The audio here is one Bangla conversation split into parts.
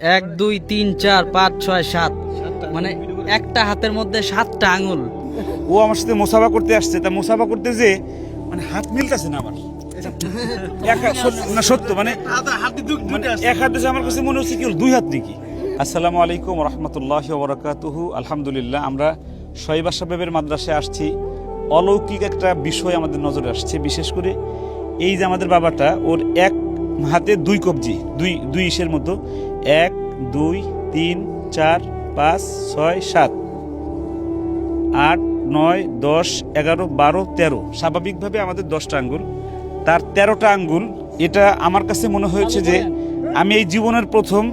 1 2 3 4 5 6 7 মানে একটা হাতের মধ্যে 7টা আঙুল। ও আমার সাথে মুসাফা করতে আসছে, তা মুসাফা করতে যে মানে হাত মিলতেছে না আমার না সত্য মানে এক হাত দিয়েছে, আমার কাছে মনে হচ্ছে কি দুই হাত নাকি। আসসালামু আলাইকুম রহমতুল্লাহ ওবরাকাতুহু। আলহামদুলিল্লাহ, আমরা শোয়েব সাহেবের মাদ্রাসায় আসছি। অলৌকিক একটা বিষয় আমাদের নজরে আসছে, বিশেষ করে এই যে আমাদের বাবাটা, ওর এক হাতে দুই কবজি, দুই ইসের মতো 1 2 3 4 5 6 7 8 9 10 11 12 13, স্বাভাবিকভাবে আমাদের 10টা আঙ্গুল, তার 13টা আঙ্গুল। এটা আমার কাছে মনে হয়েছে যে আমি এই জীবনের প্রথম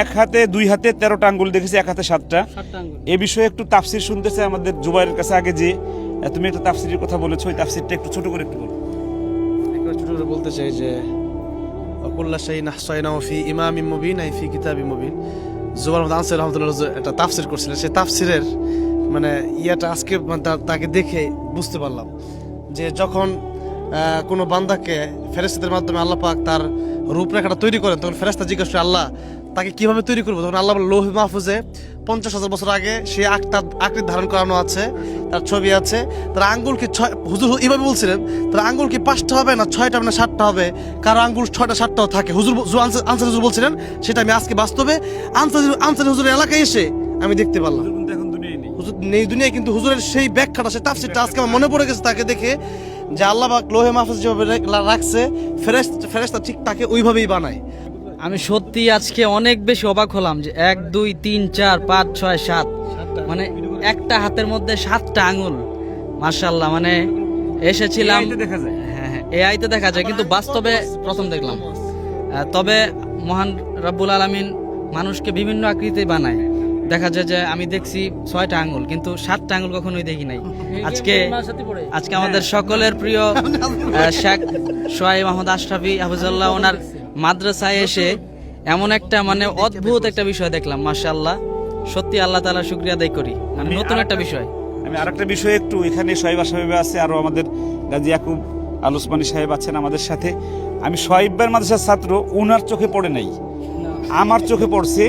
এক হাতে দুই হাতে 13টা আঙ্গুল দেখেছি, এক হাতে 7টা। এ বিষয়ে একটু তাফসির শুনতে চাই আমাদের জুবাইরের কাছে। আগে যে তুমি একটা তাফসিরের কথা বলেছো, ওই তাফসিরটা একটু ছোট করে একটু বলো। ছোট করে বলতে চাই যে কুল্লা শাইইন আহসাইনাহু ফি ইমামিম মুবিন আই ফি কিতাবিম মুবিন। জুবাইর আহমদ আনসারী রাহমাতুল্লাহ একটা তাফসির করছিলেন, সেই তাফসিরের মানে ইয়াটা আজকে তাকে দেখে বুঝতে পারলাম যে যখন কোনো বান্দাকে ফেরেশতাদের মাধ্যমে আল্লাহ পাক তার রূপরেখাটা তৈরি করেন, তখন ফেরেশতা জিজ্ঞাসা করে আল্লাহ তাকে কিভাবে তৈরি করবো। তখন আল্লাহ লৌহ মাহফুজে 50,000 বছর আগে সে আকৃতি ধারণ করানো আছে, তার ছবি আছে। তার আঙ্গুল কি হুজুর এইভাবে বলছিলেন, তার আঙ্গুল কি 5টা হবে না 6টা হবে না 7টা হবে, কারো আঙ্গুল 6টা 7টাও থাকে। আনসারী হুজুর বলছিলেন, সেটা আমি আজকে বাস্তবে আনসারী হুজুরের এলাকায় এসে আমি দেখতে পারলাম। এখন দুনিয়ায় নেই, হুজুর নেই দুনিয়ায়, কিন্তু হুজুরের সেই ব্যাখ্যাটা, সেই তাফসীরটা আজকে আমার মনে পড়ে গেছে তাকে দেখে, যে আল্লাহ পাক লৌহে মাহফুজ যেভাবে রাখছে ফেরেশতা ঠিক তাকে ওইভাবেই বানায়। আমি সত্যি আজকে অনেক বেশি অবাক হলাম যে 1 2 3 4 5 6 7 মানে একটা হাতের মধ্যে 7টা আঙুল। মাশাআল্লাহ, মানে এসেছিলাম, দেখা যায়। হ্যাঁ এআইতে দেখা যায়, কিন্তু বাস্তবে প্রথম দেখলাম। তবে মহান রব্বুল আলামিন মানুষকে বিভিন্ন আকৃতি বানায়। দেখা যায় যে আমি দেখছি 6টা আঙ্গুল, কিন্তু 7টা আঙ্গুল কখনোই দেখি নাই। আজকে আমাদের সকলের প্রিয় শেখ সোহাইব আহমদ আশরাফি হাফিজাল্লাহ, ওনার মাদ্রাসায় এসে এমন একটা মানে অদ্ভুত একটা বিষয় দেখলাম। মাশাআল্লাহ, সত্যি আল্লাহ তাআলার শুকরিয়া আদায় করি। মানে নতুন একটা বিষয়। আমি আরেকটা বিষয় একটু, এখানে সোহাইব সাহেব আছে, আরো আমাদের গাজী ইয়াকুব আল ওসমানী সাহেব আছেন আমাদের সাথে। আমি সোহাইব ভাইয়ের মাদ্রাসার ছাত্র, ওনার চোখে পড়ে নাই, আমার চোখে পড়ছে।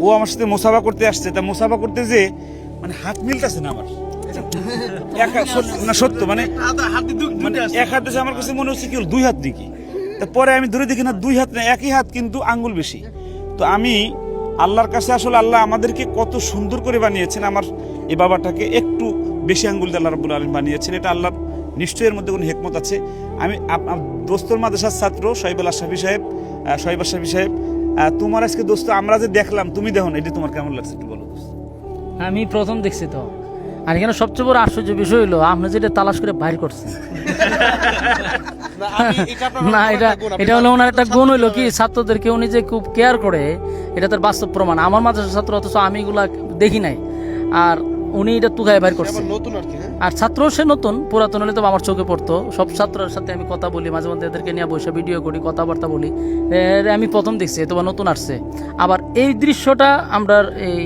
ও আমার সাথে মুসাফা করতে আসছে, তা মুসাফা করতে যে মানে হাত মিলতেছে না আমার না সত্য মানে এক হাত দিয়েছে, আমার কাছে মনে হচ্ছে কি দুই হাত নাকি। পরে আমি ধরে দেখি না দুই হাত না, একই হাত, কিন্তু আঙ্গুল বেশি। তো আমি আল্লাহর কাছে আসলে আল্লাহ আমাদেরকে কত সুন্দর করে বানিয়েছেন, আমার এই বাবাটাকে একটু বেশি আঙ্গুল দিয়ে আল্লাহ রাব্বুল আলামিন বানিয়েছেন। এটা আল্লাহর নিশ্চয়ই এর মধ্যে কোনো হিকমত আছে। আমি দোস্তর মাদ্রাসার ছাত্র সোহাইব আশরাফি সাহেব, তোমার আজকে দোস্ত আমরা যে দেখলাম, তুমি দেখো না, এটা তোমার কেমন লাগছে একটু বলো। আমি প্রথম দেখছি তো, আর এখানে সবচেয়ে বড় আশ্চর্য বিষয় হলো আপনি যেটা তালাশ করে বাইর করছেন। না, এটা হলো ওনার একটা গুণ, হইলো কি ছাত্রদেরকে উনি যে খুব কেয়ার করে, এটা তার বাস্তব প্রমাণ। আমার মাদ্রাসার ছাত্র, অথচ আমি এগুলা দেখি নাই, আর উনি এটা তুকায় বাইর করছে। আর ছাত্র সে নতুন, পুরাতন হলে তো আমার চোখে পড়তো। সব ছাত্রের সাথে আমি কথা বলি, মাঝে মধ্যে এদেরকে নিয়ে বসে ভিডিও করি, কথাবার্তা বলি। আমি প্রথম দেখছি, তোমার নতুন আসছে। আবার এই দৃশ্যটা আমরা এই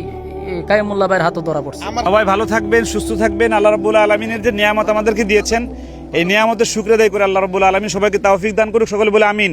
কাইমুল্লাহ ভাইয়ের হাতে ধরা পড়ছে। সবাই ভালো থাকবেন, সুস্থ থাকবেন। আল্লাহ রাব্বুল আলামিনের যে নিয়ামত আমাদেরকে দিয়েছেন, এই নিয়ামতের শুকর আদায় করে আল্লাহ রাব্বুল আলামিন সবাইকে তৌফিক দান করুক। সকলে বলে আমিন।